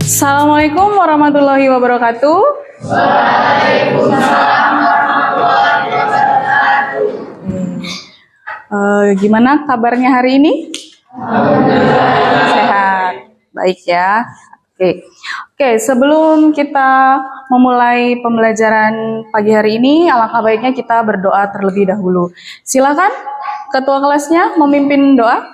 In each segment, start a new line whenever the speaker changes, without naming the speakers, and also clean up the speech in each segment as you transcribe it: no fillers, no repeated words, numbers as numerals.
Assalamualaikum warahmatullahi wabarakatuh.
Waalaikumsalam warahmatullahi wabarakatuh.
Gimana kabarnya hari ini? Sehat, baik ya. Oke, sebelum kita memulai pembelajaran pagi hari ini, alangkah baiknya kita berdoa terlebih dahulu. Silakan ketua kelasnya memimpin doa.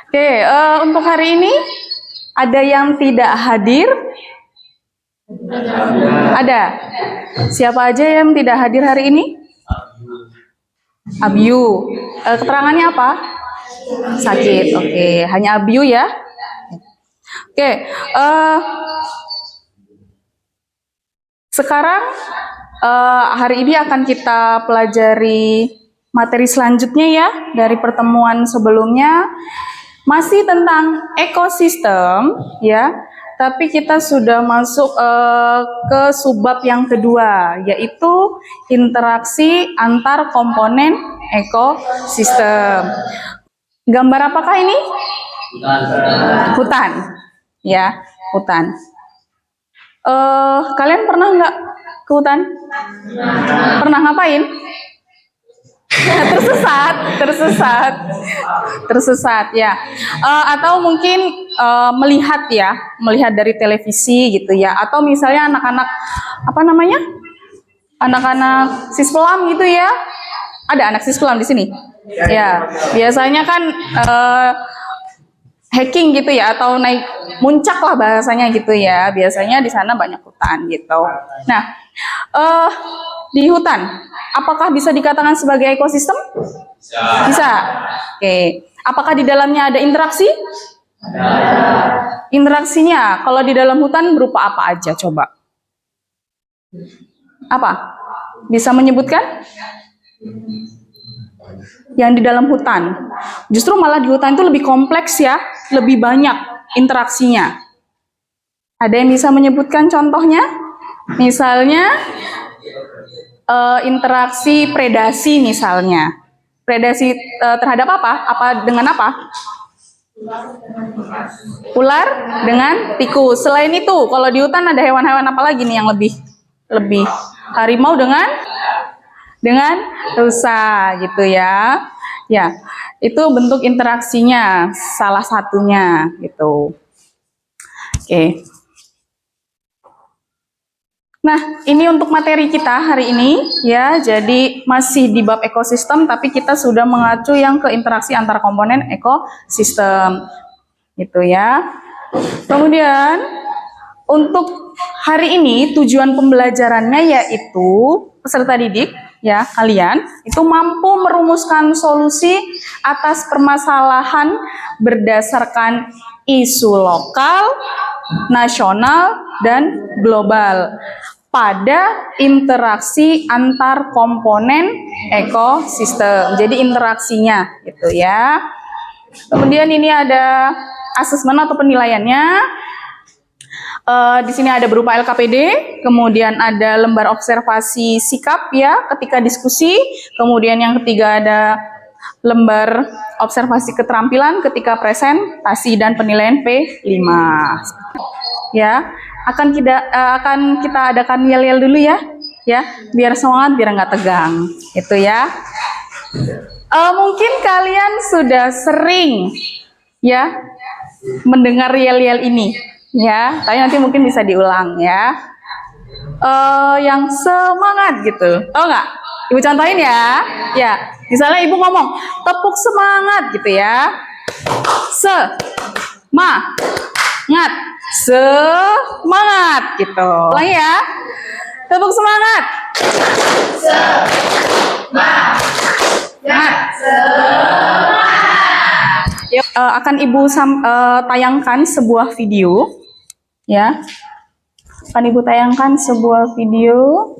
Oke, untuk hari ini ada yang tidak hadir? Ada. Siapa aja yang tidak hadir hari ini? Abiu. Keterangannya apa? Sakit. Oke, hanya Abiu ya. Oke. Sekarang hari ini akan kita pelajari materi selanjutnya ya dari pertemuan sebelumnya. Masih tentang ekosistem ya. Tapi kita sudah masuk ke subbab yang kedua, yaitu interaksi antar komponen ekosistem. Gambar apakah ini? Hutan. Ya, hutan. Kalian pernah nggak ke hutan? Pernah ngapain? tersesat ya, atau mungkin melihat dari televisi gitu ya, atau misalnya anak-anak sispelam gitu ya, ada anak sispelam di sini ya, biasanya kan hiking gitu ya, atau naik muncak lah bahasanya gitu ya, biasanya di sana banyak hutan gitu. Nah, di hutan, apakah bisa dikatakan sebagai ekosistem? Bisa. Oke. Apakah di dalamnya ada interaksi? Interaksinya, kalau di dalam hutan berupa apa aja? Coba. Apa? Bisa menyebutkan? Yang di dalam hutan. Justru malah di hutan itu lebih kompleks ya, lebih banyak interaksinya. Ada yang bisa menyebutkan contohnya? Misalnya, interaksi predasi misalnya. Predasi terhadap apa? Dengan apa? Ular dengan tikus. Selain itu, kalau di hutan ada hewan-hewan apa lagi nih yang lebih? Harimau dengan rusa gitu ya. Ya, itu bentuk interaksinya salah satunya gitu. Oke. Nah, ini untuk materi kita hari ini ya. Jadi masih di bab ekosistem, tapi kita sudah mengacu yang ke interaksi antar komponen ekosistem, gitu ya. Kemudian untuk hari ini tujuan pembelajarannya yaitu peserta didik ya, kalian itu mampu merumuskan solusi atas permasalahan berdasarkan isu lokal, nasional, dan global pada interaksi antar komponen ekosistem. Jadi interaksinya gitu ya. Kemudian ini ada asesmen atau penilaiannya. Di sini ada berupa LKPD, kemudian ada lembar observasi sikap ya ketika diskusi, kemudian yang ketiga ada lembar observasi keterampilan ketika presentasi, dan penilaian P5. Ya, akan kita adakan yel-yel dulu ya, biar semangat, biar nggak tegang, itu ya. Mungkin kalian sudah sering ya mendengar yel-yel ini. Ya, tapi nanti mungkin bisa diulang ya. Yang semangat gitu, tau nggak? Ibu contohin ya. Ya, misalnya ibu ngomong tepuk semangat gitu ya. Semangat gitu. Ulangi ya. Tepuk semangat. Yuk, akan ibu tayangkan sebuah video ya. Akan ibu tayangkan sebuah video.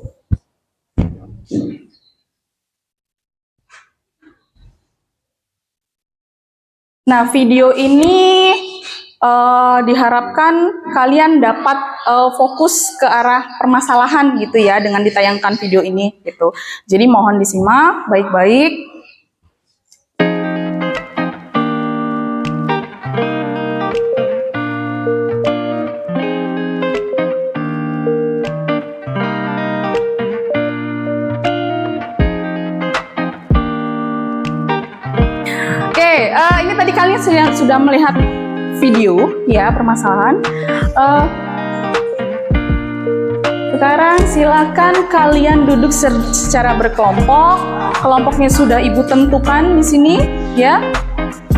Nah, video ini diharapkan kalian dapat fokus ke arah permasalahan gitu ya dengan ditayangkan video ini gitu. Jadi mohon disimak baik-baik. Oke, ini tadi kalian sudah melihat video ya permasalahan. Sekarang silakan kalian duduk secara berkelompok. Kelompoknya sudah ibu tentukan di sini ya.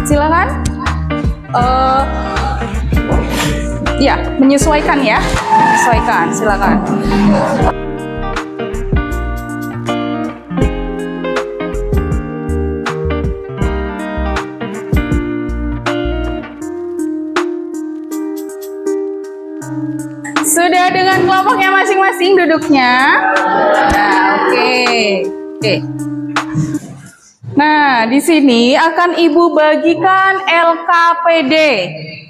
Silakan. Ya, menyesuaikan ya. Menyesuaikan, silakan. Sudah dengan kelompoknya masing-masing duduknya? Nah, oke. Nah, di sini akan Ibu bagikan LKPD,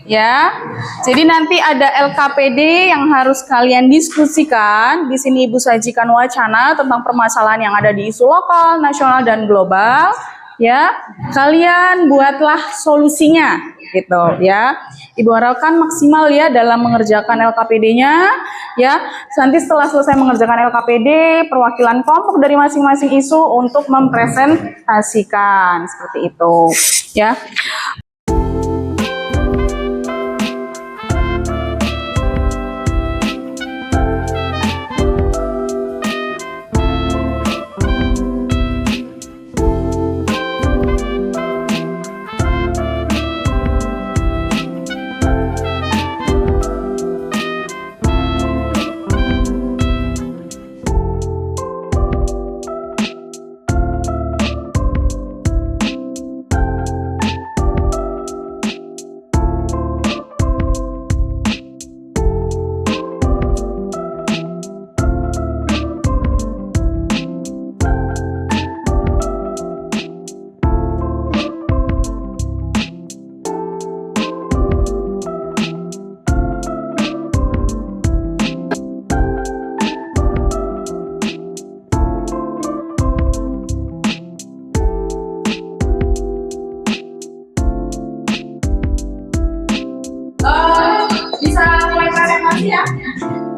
ya. Jadi nanti ada LKPD yang harus kalian diskusikan. Di sini Ibu sajikan wacana tentang permasalahan yang ada di isu lokal, nasional, dan global. Ya, kalian buatlah solusinya, gitu ya. Ibu harapkan maksimal ya dalam mengerjakan LKPD-nya ya. Nanti setelah selesai mengerjakan LKPD, perwakilan kelompok dari masing-masing isu untuk mempresentasikan seperti itu ya. Bisa mulai presentasi ya.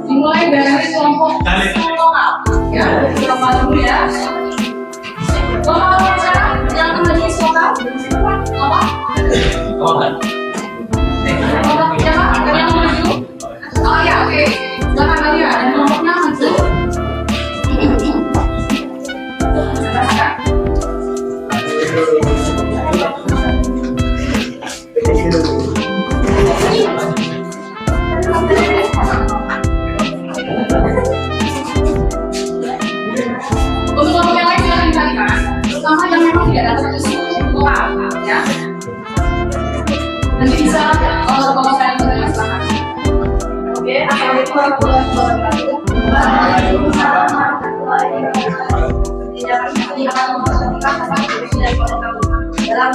Dimulai dari kelompok lokal ya. Lokal dulu ya. Lokal bicara yang namanya lokal. Lokal. Lokal bicara ada yang maju. Oh ya, oke. Silakan kalian. Kelompoknya maju. Untuk kelompok yang lain silakan dikalikan, terutama yang memang tidak dapat isu lokal, ya. Nanti bisa kalau kalian bertanya silakan. Oke, assalamualaikum warahmatullahi wabarakatuh. Waalaikumsalam warahmatullahi wabarakatuh. Kami akan mempresentasikan tentang kondisi dari kota Kabupaten. Dalam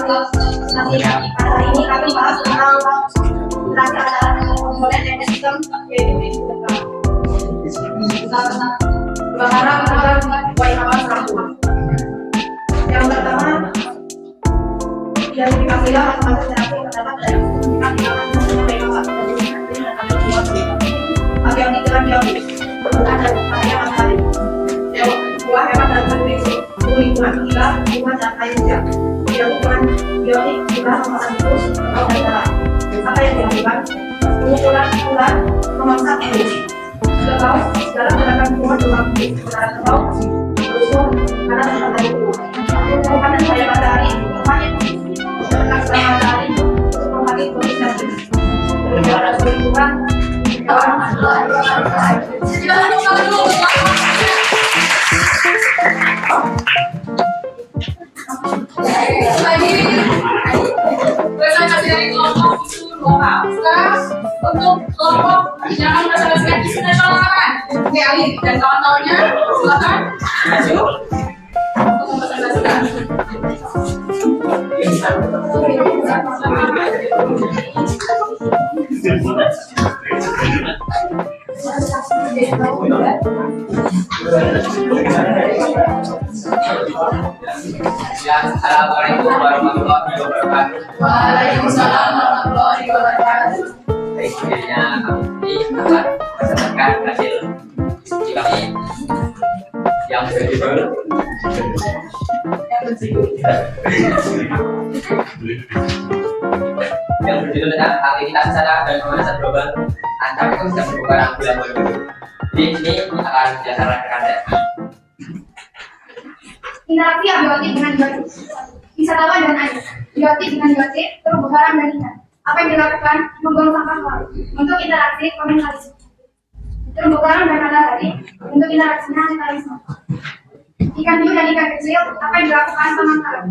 nanti hari ini kami bahas tentang perakiraan komponen ekosistem yaitu isu lokal. Kebakaran hutan Waikabas Lampung. Yang pertama, identifikasilah masing-masing reaksi terdapat dari kesimpulan di dalam Waikabas. Apa yang dikira bukan dan upaya matahari. Buah hewan dan kondisi lingkungan gila, lingkungan dan air hujan. Dilakukan bionik jumlah pemanasan terus atau darah. Apa yang dilakukan? Pengukuran ular memaksa emisi. Sudah tahu segala gerakan lingkungan berlaku secara tahu berusul karena matahari itu. Merupakan cahaya matahari terbanyak tentang cahaya matahari untuk membagi kondisi berjalan lingkungan. Presentasi dari kelompok isu lokal. Sekarang untuk kelompok yang akan mempresentasikan isu nasional, Oke, Ali dan kawan-kawannya silakan maju untuk mempresentasikan.
Assalamualaikum warahmatullahi wabarakatuh.
Waalaikumsalam warahmatullahi wabarakatuh.
Baik, akhirnya kami ini akan memperkenalkan hasil diskusi kami yang berjudul tentang aktivitas secara dan pemanasan global antar ekosistem terumbu karang bulan 2020. Jadi ini akan dilaksanakan ya.
Interaksi abiotik dengan biotik. Wisatawan dan air. Biotik dengan biotik, terumbu karang dan ikan. Apa yang dilakukan? Membuang sampah ke laut. Untuk interaksi komunikasi. Terumbu karang dan matahari. Untuk interaksinya metalisme. Ikan hiu dan ikan kecil. Apa yang dilakukan pemangkalan?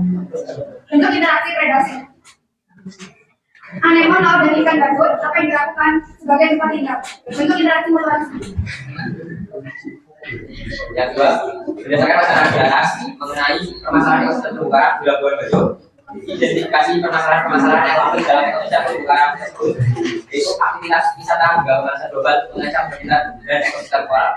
Untuk interaksi predasi. Anemon laut dan ikan gabut. Apa yang dilakukan sebagai tempat tinggal? Untuk interaksi mutualisme.
Yang kedua, berdasarkan masalah di atas mengenai permasalahan ekosistem terumbu karang di Labuan Bajo, identifikasi permasalahan yang terjadi dalam ekosistem terumbu karang tersebut, yaitu aktivitas wisata hingga pemanasan global mengancam kehidupan dan ekosistem koral.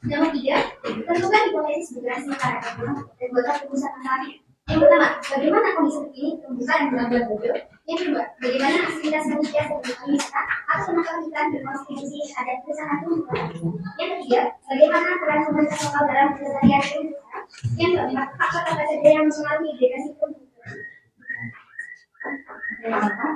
Yang ketiga, tentukan hipotesis migrasi masyarakat dan buatlah keputusan terakhir. Yang pertama, bagaimana kondisi terkini terumbu karang di Labuan Bajo? Yang kedua, bagaimana aktivitas manusia seperti wisata atau penangkapan ikan berkontribusi terhadap kesangan terumbu karang? Yang ketiga, bagaimana peran pemerintah lokal dalam pelestarian terumbu karang? Yang keempat, faktor apa saja yang mempengaruhi degradasi terumbu karang? Yang keempat,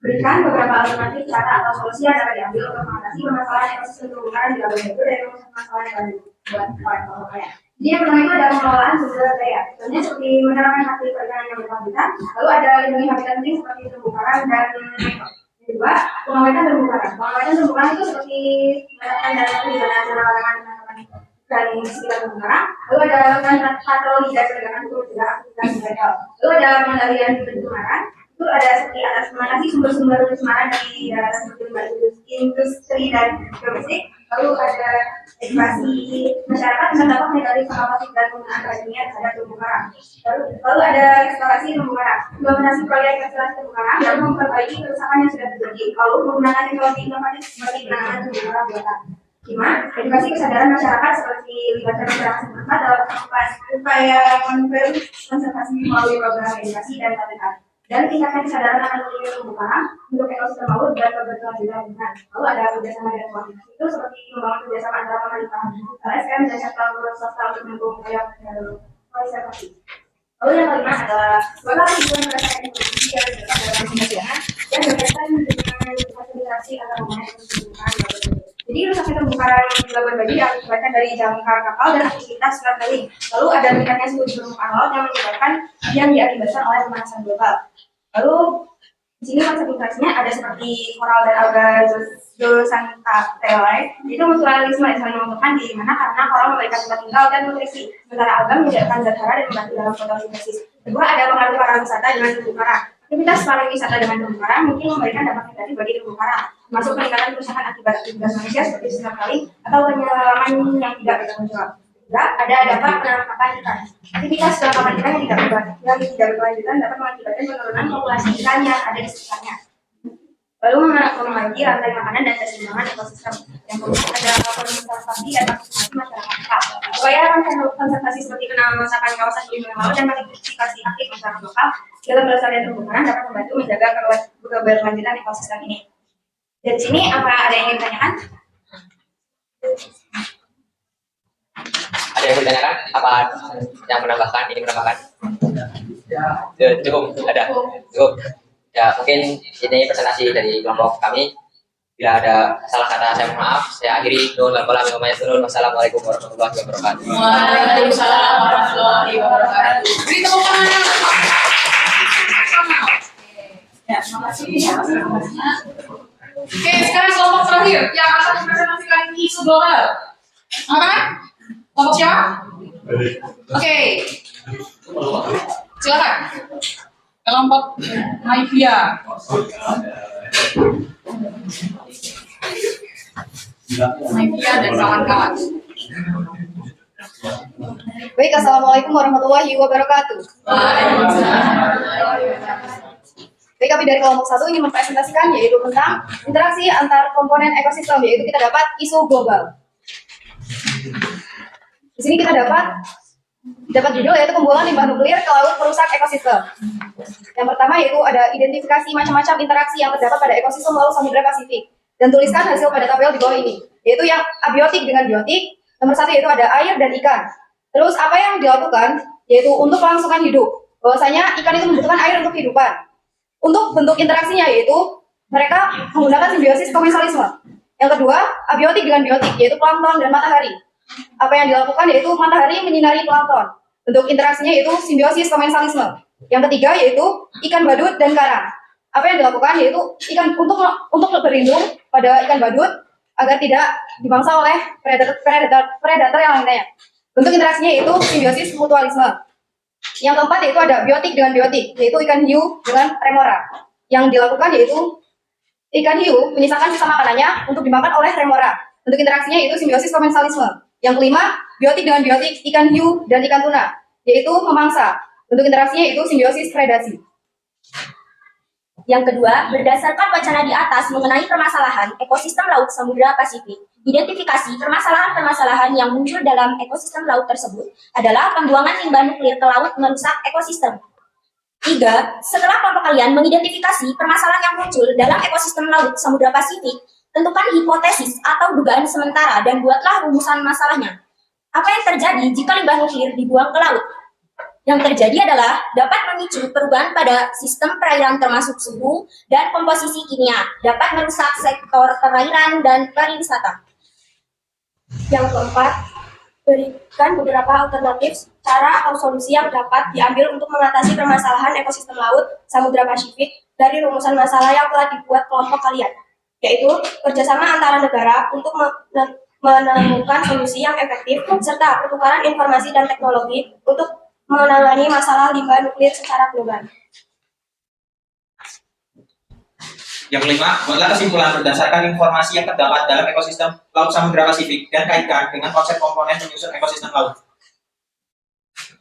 berikan beberapa alternatif cara atau solusi yang dapat diambil untuk mengatasi permasalahan ekosistem terumbu karang di Labuan Bajo dari permasalahan yang baru buat orang kaya. Jadi yang pertama itu adalah pengelolaan sumber daya. Contohnya seperti menerapkan hasil perikanan yang berkelanjutan. Lalu ada lindungi habitat penting seperti terumbu karang dan yang kedua, pengawetan terumbu karang. Pengawetan terumbu karang itu seperti menerapkan dana di zona larangan penangkapan ikan di sekitar terumbu karang. Lalu ada melakukan patroli dan penegakan hukum mencegah aktivitas ilegal. Lalu ada pengendalian pencemaran. Itu ada seperti atas mengatasi sumber-sumber pencemaran di daerah seperti industri dan domestik. Lalu ada edukasi masyarakat tentang dampak negatif plastik dan penggunaan kimia terhadap terumbu karang. Lalu ada restorasi terumbu karang, implementasi proyek restorasi terumbu karang dan memperbaiki kerusakan yang sudah terjadi. Lalu menggunakan teknologi inovatif seperti penanganan terumbu karang buatan. 5. Edukasi kesadaran masyarakat seperti libatkan masyarakat setempat dalam upaya konservasi melalui program edukasi dan pelatihan. Dan tingkatkan kesadaran akan melindungi terumbu karang untuk ekosistem laut dan keberkelanjutan lingkungan. Lalu ada kerjasama dan koordinasi itu seperti membangun kerjasama antara pemerintah, LSM dan sektor swasta untuk mendukung upaya konservasi. Lalu yang kelima adalah sebuah tujuan berdasarkan informasi yang didapat dalam penelitian yang berkaitan dengan fasilitasi antar komponen terumbu karang. Jadi rusaknya terumbu karang di Labuan Bajo diakibatkan dari jangkar kapal dan aktivitas snorkeling. Lalu ada meningkatnya suhu di permukaan laut yang diakibatkan oleh pemanasan global. Lalu di sini konsep interaksinya ada seperti koral dan alga zooxanthellae. Itu mutualisme yang saling menguntungkan di mana karena koral memberikan tempat tinggal dan nutrisi, sementara alga menyediakan zat hara dan membantu dalam fotosintesis. Kedua, ada pengaruh pariwisata dengan terumbu karang. Aktivitas pariwisata dengan terumbu karang mungkin memberikan dampak negatif bagi terumbu karang, termasuk peningkatan kerusakan akibat aktivitas manusia seperti snorkeling atau penyelaman yang tidak bertanggung jawab. Juga ada dampak penangkapan ikan. Aktivitas penangkapan ikan yang tidak berkelanjutan dapat mengakibatkan penurunan populasi ikan yang ada di sekitarnya. Lalu mempengaruhi rantai makanan dan keseimbangan ekosistem. Yang kemudian ada konservasi dan partisipasi masyarakat. Upaya konservasi seperti penamasakan kawasan lindungan laut dan partisipasi aktif masyarakat lokal dalam pelestarian terumbu karang dapat membantu menjaga keberlanjutan ekosistem ini. Dari sini apa ada yang ingin ditanyakan?
Ada yang ditanyakan? Apa yang menambahkan? Ini menambahkan? Cukup, ada. Cukup. Ya, mungkin ini presentasi dari kelompok kami. Bila ada salah kata saya mohon maaf. Saya akhiri. Wassalamualaikum warahmatullahi wabarakatuh.
Waalaikumsalam warahmatullahi wabarakatuh. Beri tepuk tangan. Ya, terima kasih. Oke, sekarang kelompok terakhir yang akan mempresentasikan isu global. Apa? Kelompok siapa? Oke. Silakan. Kelompok Maivia. Maivia dan kawan-kawan.
Baik, Assalamualaikum warahmatullahi wabarakatuh. Baik, kami dari kelompok 1 ingin mempresentasikan yaitu tentang interaksi antar komponen ekosistem, yaitu kita dapat isu global. Di sini kita dapat judul yaitu pembuangan limbah nuklir ke laut merusak ekosistem. Yang pertama yaitu ada identifikasi macam-macam interaksi yang terdapat pada ekosistem laut Samudra Pasifik, dan tuliskan hasil pada tabel di bawah ini, yaitu yang abiotik dengan biotik. Nomor 1 yaitu ada air dan ikan. Terus apa yang dilakukan yaitu untuk kelangsungan hidup, bahwasanya ikan itu membutuhkan air untuk kehidupan. Untuk bentuk interaksinya yaitu mereka menggunakan simbiosis komensalisme. Yang kedua, abiotik dengan biotik, yaitu plankton dan matahari. Apa yang dilakukan yaitu matahari menyinari plankton. Bentuk interaksinya yaitu simbiosis komensalisme. Yang ketiga yaitu ikan badut dan karang. Apa yang dilakukan yaitu ikan untuk berlindung pada ikan badut agar tidak dimangsa oleh predator yang lainnya. Bentuk interaksinya yaitu simbiosis mutualisme. Yang keempat yaitu ada biotik dengan biotik, yaitu ikan hiu dengan remora. Yang dilakukan yaitu ikan hiu menyisakan sisa makanannya untuk dimakan oleh remora. Bentuk interaksinya yaitu simbiosis komensalisme. Yang kelima, biotik dengan biotik, ikan hiu dan ikan tuna, yaitu memangsa. Bentuk interaksinya yaitu simbiosis predasi.
Yang kedua, berdasarkan wacana di atas mengenai permasalahan ekosistem laut Samudra Pasifik, identifikasi permasalahan-permasalahan yang muncul dalam ekosistem laut tersebut adalah pembuangan limbah nuklir ke laut merusak ekosistem. 3. Setelah kelompok kalian mengidentifikasi permasalahan yang muncul dalam ekosistem laut Samudra Pasifik, tentukan hipotesis atau dugaan sementara dan buatlah rumusan masalahnya. Apa yang terjadi jika limbah nuklir dibuang ke laut? Yang terjadi adalah dapat memicu perubahan pada sistem perairan termasuk suhu dan komposisi kimia, dapat merusak sektor perairan dan pariwisata.
Yang keempat, berikan beberapa alternatif cara atau solusi yang dapat diambil untuk mengatasi permasalahan ekosistem laut Samudra Pasifik dari rumusan masalah yang telah dibuat kelompok kalian, yaitu kerjasama antara negara untuk menemukan solusi yang efektif serta pertukaran informasi dan teknologi untuk menangani masalah limbah nuklir secara global.
Yang kelima, buatlah kesimpulan berdasarkan informasi yang terdapat dalam ekosistem Laut Samudra Pasifik dan kaitkan dengan konsep komponen penyusun ekosistem laut.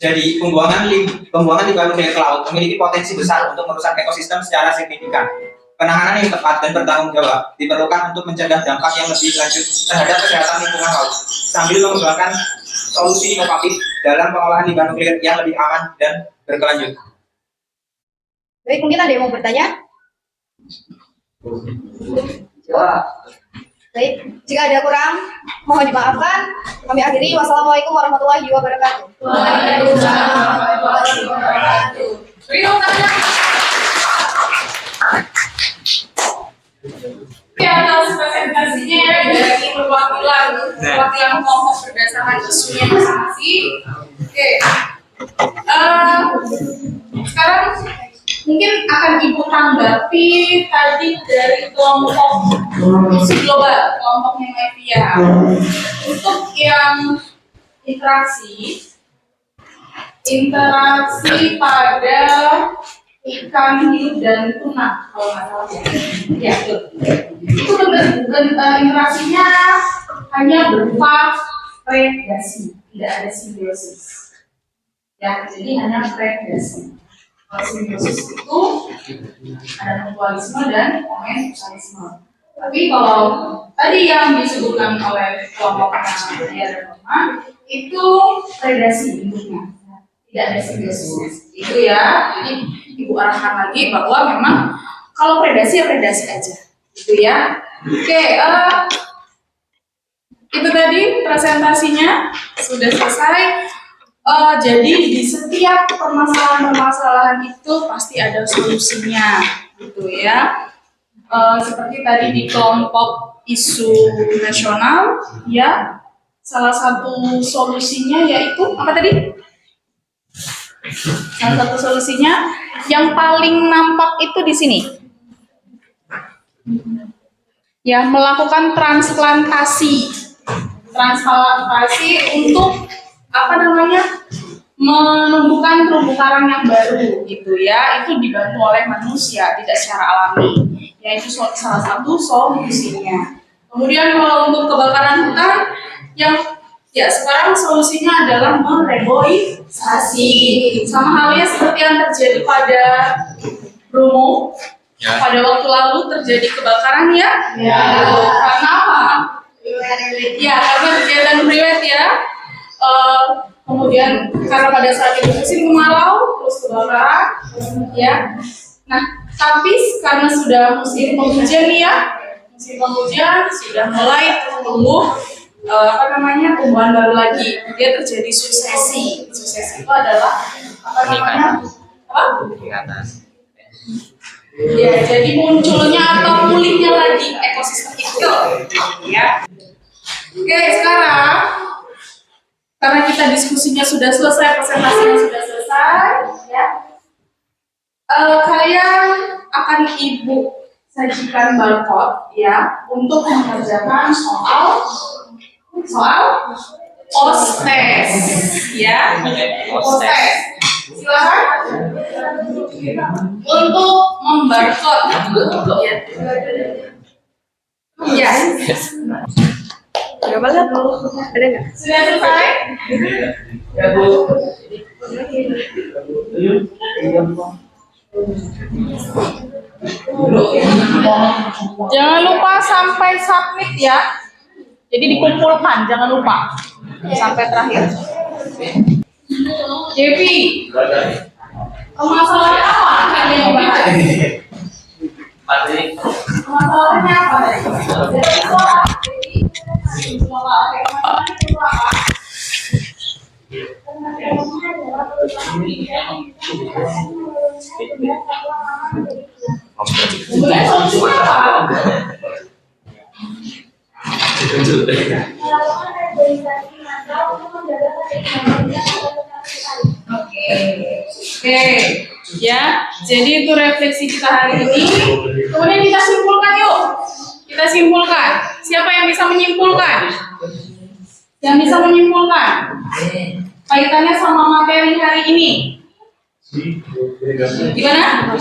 Jadi, pembuangan limbah nuklir ke laut memiliki potensi besar untuk merusak ekosistem secara signifikan. Penanganan yang tepat dan bertanggung jawab diperlukan untuk mencegah dampak yang lebih lanjut terhadap kesehatan lingkungan laut, sambil mengembangkan solusi inovatif dalam pengolahan limbah nuklir yang lebih aman dan berkelanjutan.
Baik, mungkin ada yang mau bertanya? Baik, jika ada kurang, mohon dimaafkan. Kami akhiri. Wassalamualaikum warahmatullahi wabarakatuh.
Waalaikumsalam warahmatullahi wabarakatuh.
Atas presentasinya dari perwakilan kelompok berdasarkan isunya masing-masing. Oke, sekarang mungkin akan Ibu tanggapi tadi dari kelompok isu global, kelompoknya Mevia. Untuk yang interaksi pada ikan hiu dan tuna, kalau nggak salah ya, betul. Itu interaksinya hanya berupa predasi, tidak ada simbiosis. Ya, jadi hanya predasi. Kalau simbiosis itu ada mutualisme dan komensalisme. Tapi kalau tadi yang disebutkan oleh kelompok Maya dan Noma itu predasi bentuknya, tidak ada simbiosis. Itu ya, jadi Ibu arahkan lagi bahwa memang kalau predasi ya predasi aja, gitu ya. Oke, itu tadi presentasinya sudah selesai. Jadi di setiap permasalahan itu pasti ada solusinya, gitu ya. Seperti tadi di kelompok isu nasional, ya, salah satu solusinya yaitu apa tadi? Salah satu solusinya yang paling nampak itu di sini. Ya, melakukan transplantasi untuk apa namanya? Menumbuhkan terumbu karang yang baru gitu ya. Itu dibantu oleh manusia, tidak secara alami. Ya, itu salah satu solusinya. Kemudian kalau untuk kebakaran hutan yang
Ya, sekarang solusinya adalah mereboisasi. Sama halnya seperti yang terjadi pada Bromo. Pada waktu lalu terjadi kebakaran ya. Karena apa? Ya, karena kegiatan riwet ya. Kemudian karena pada saat itu musim kemarau, terus kebakaran, ya. Nah, tapi karena sudah musim penghujan nih ya, musim penghujan sudah mulai tumbuh tumbuhan baru lagi. Dia terjadi suksesi. Suksesi itu adalah Ya, jadi munculnya atau pulihnya lagi ekosistem itu, ya. Oke, sekarang karena kita diskusinya sudah selesai, presentasinya sudah selesai, ya. Kalian akan ibu sajikan barcode, ya, untuk mengerjakan soal postes, ya, postes. Silakan untuk membarcode, ya. Ya. Coba lihat dulu, ada nggak? Sudah selesai? Jangan lupa sampai submit ya. Jadi dikumpulkan, jangan lupa sampai terakhir. Devi, masalahnya apa? Masalahnya apa? Oke, ya. Jadi itu refleksi kita hari ini. Kemudian kita simpulkan yuk. Kita simpulkan. Siapa yang bisa menyimpulkan? Yang bisa menyimpulkan kaitannya sama materi hari ini. Gimana?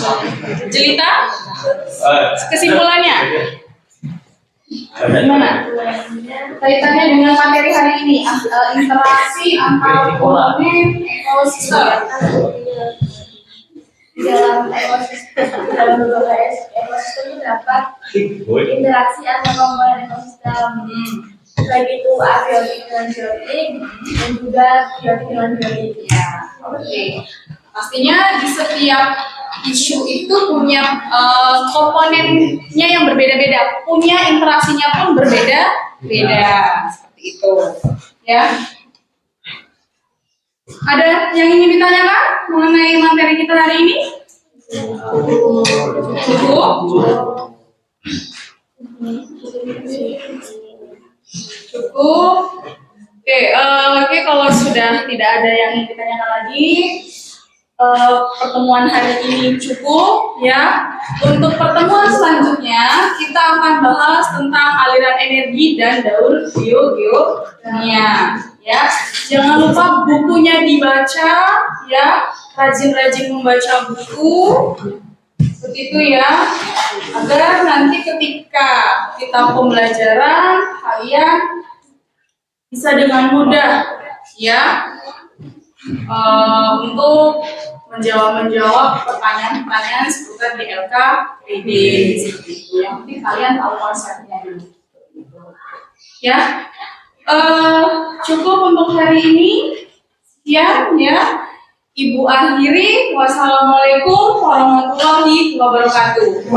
Jelita? Kesimpulannya? Gimana? Kaitannya dengan materi hari ini, interaksi antara komponen ekosistem.
Di dalam beberapa ekosistem terdapat interaksi antar komponen ekosistem, baik itu abiotik dengan biotik dan juga biotik dengan biotik.
Ya, oke. Pastinya di setiap isu itu punya komponennya yang berbeda-beda, punya interaksinya pun berbeda-beda, seperti itu. Ya. Ada yang ingin ditanyakan mengenai materi kita hari ini? Cukup? Cukup? Oke, kalau sudah tidak ada yang ingin ditanyakan lagi, pertemuan hari ini cukup ya. Untuk pertemuan selanjutnya kita akan bahas tentang aliran energi dan daur geokimia ya. Jangan lupa bukunya dibaca ya, rajin-rajin membaca buku seperti itu ya, agar nanti ketika kita pembelajaran kalian bisa dengan mudah ya untuk menjawab pertanyaan-pertanyaan seputar di LKPD seperti itu. Yang penting kalian tahu konsepnya dulu. Ya, cukup untuk hari ini. Sekian ya. Ibu akhiri. Wassalamualaikum warahmatullahi wabarakatuh.